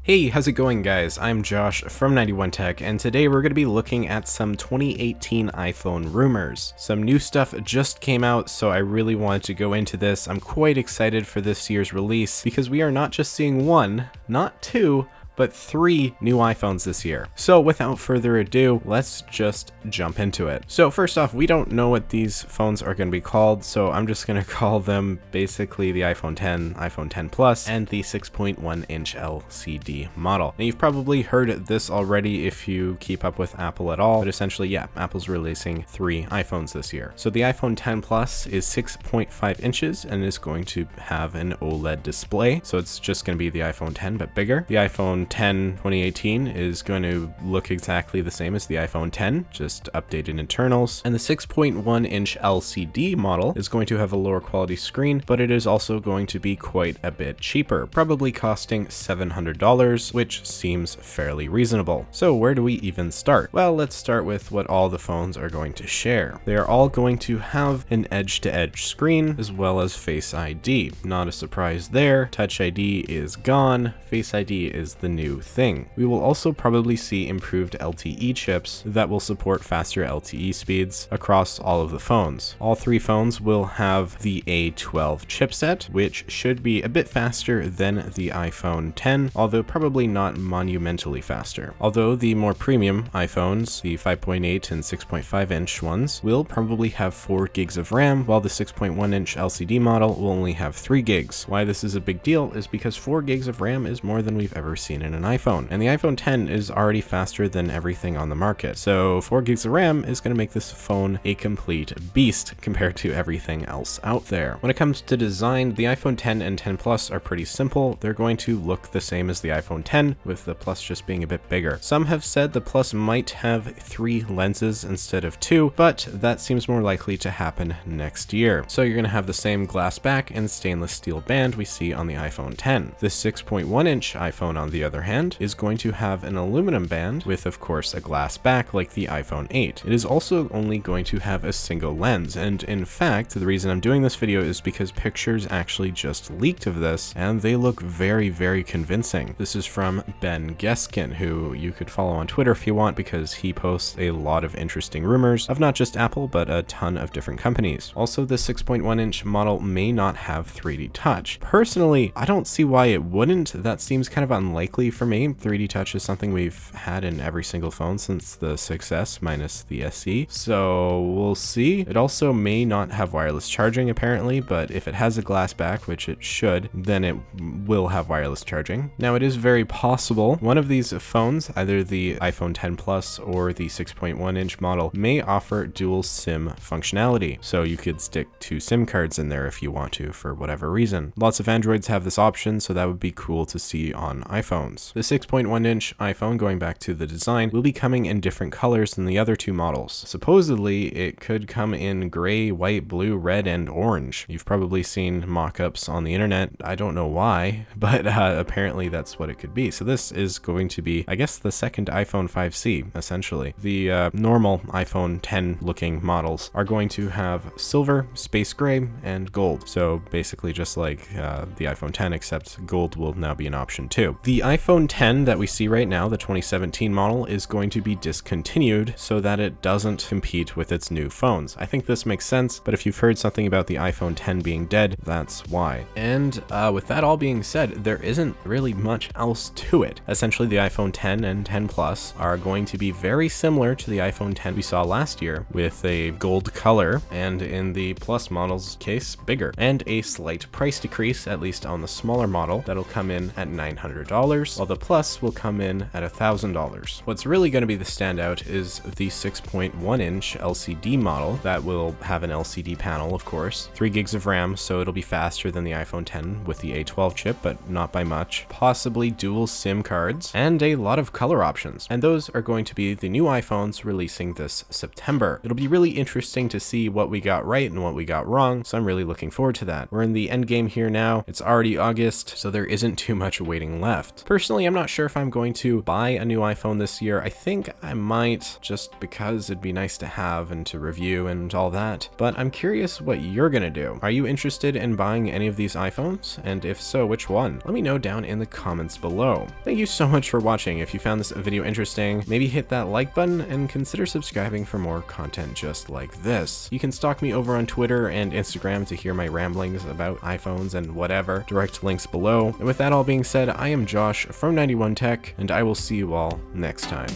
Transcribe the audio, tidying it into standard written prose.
Hey, how's it going guys? I'm Josh from 91Tech, and today we're going to be looking at some 2018 iPhone rumors. Some new stuff just came out, so I really wanted to go into this. I'm quite excited for this year's release because we are not just seeing one, not two, but 3 new iPhones this year. So without further ado, let's just jump into it. So first off, we don't know what these phones are going to be called, so I'm just going to call them basically the iPhone 10, iPhone 10 Plus, and the 6.1-inch LCD model. Now you've probably heard this already if you keep up with Apple at all, but essentially, yeah, Apple's releasing 3 iPhones this year. So the iPhone 10 Plus is 6.5 inches and is going to have an OLED display, so it's just going to be the iPhone 10 but bigger. The iPhone 10 2018 is going to look exactly the same as the iPhone 10, just updated internals. And the 6.1-inch LCD model is going to have a lower quality screen, but it is also going to be quite a bit cheaper, probably costing $700, which seems fairly reasonable. So where do we even start? Well, let's start with what all the phones are going to share. They are all going to have an edge-to-edge screen as well as Face ID. Not a surprise there. Touch ID is gone. Face ID is the new thing. We will also probably see improved LTE chips that will support faster LTE speeds across all of the phones. All 3 phones will have the A12 chipset, which should be a bit faster than the iPhone 10, although probably not monumentally faster. Although the more premium iPhones, the 5.8 and 6.5-inch ones, will probably have 4 gigs of RAM, while the 6.1-inch LCD model will only have 3 gigs. Why this is a big deal is because 4 gigs of RAM is more than we've ever seen in an iPhone, and the iPhone 10 is already faster than everything on the market, so 4 gigs of RAM is going to make this phone a complete beast compared to everything else out there. When it comes to design, the iPhone 10 and 10 Plus are pretty simple. They're going to look the same as the iPhone 10, with the Plus just being a bit bigger. Some have said the Plus might have 3 lenses instead of 2, but that seems more likely to happen next year. So you're going to have the same glass back and stainless steel band we see on the iPhone 10. The 6.1-inch iPhone, on the other hand, is going to have an aluminum band with, of course, a glass back like the iPhone 8. It is also only going to have a single lens, and in fact, the reason I'm doing this video is because pictures actually just leaked of this, and they look very, very convincing. This is from Ben Geskin, who you could follow on Twitter if you want, because he posts a lot of interesting rumors of not just Apple, but a ton of different companies. Also, the 6.1-inch model may not have 3D touch. Personally, I don't see why it wouldn't. That seems kind of unlikely for me. 3D touch is something we've had in every single phone since the 6S minus the SE, so we'll see. It also may not have wireless charging apparently, but if it has a glass back, which it should, then it will have wireless charging. Now, it is very possible one of these phones, either the iPhone 10 Plus or the 6.1-inch model, may offer dual SIM functionality, so you could stick 2 SIM cards in there if you want to for whatever reason. Lots of Androids have this option, so that would be cool to see on iPhones. The 6.1-inch iPhone, going back to the design, will be coming in different colors than the other 2 models. Supposedly, it could come in gray, white, blue, red, and orange. You've probably seen mock-ups on the internet. I don't know why, but apparently that's what it could be. So this is going to be, I guess, the second iPhone 5C, essentially. The normal iPhone 10 looking models are going to have silver, space gray, and gold. So basically just like the iPhone 10, except gold will now be an option too. The iPhone 10 that we see right now, the 2017 model, is going to be discontinued so that it doesn't compete with its new phones. I think this makes sense, but if you've heard something about the iPhone 10 being dead, that's why. And with that all being said, there isn't really much else to it. Essentially, the iPhone 10 and 10 Plus are going to be very similar to the iPhone 10 we saw last year, with a gold color, and in the Plus model's case, bigger, and a slight price decrease, at least on the smaller model, that'll come in at $900, while the Plus will come in at $1,000. What's really going to be the standout is the 6.1-inch LCD model that will have an LCD panel, of course, 3 gigs of RAM, so it'll be faster than the iPhone 10 with the A12 chip, but not by much, possibly dual SIM cards, and a lot of color options. And those are going to be the new iPhones releasing this September. It'll be really interesting to see what we got right and what we got wrong, so I'm really looking forward to that. We're in the end game here now. It's already August, so there isn't too much waiting left. Personally, I'm not sure if I'm going to buy a new iPhone this year. I think I might, just because it'd be nice to have and to review and all that, but I'm curious what you're gonna do. Are you interested in buying any of these iPhones? And if so, which one? Let me know down in the comments below. Thank you so much for watching. If you found this video interesting, maybe hit that like button and consider subscribing for more content just like this. You can stalk me over on Twitter and Instagram to hear my ramblings about iPhones and whatever. Direct links below. And with that all being said, I am Josh from 91 Tech, and I will see you all next time.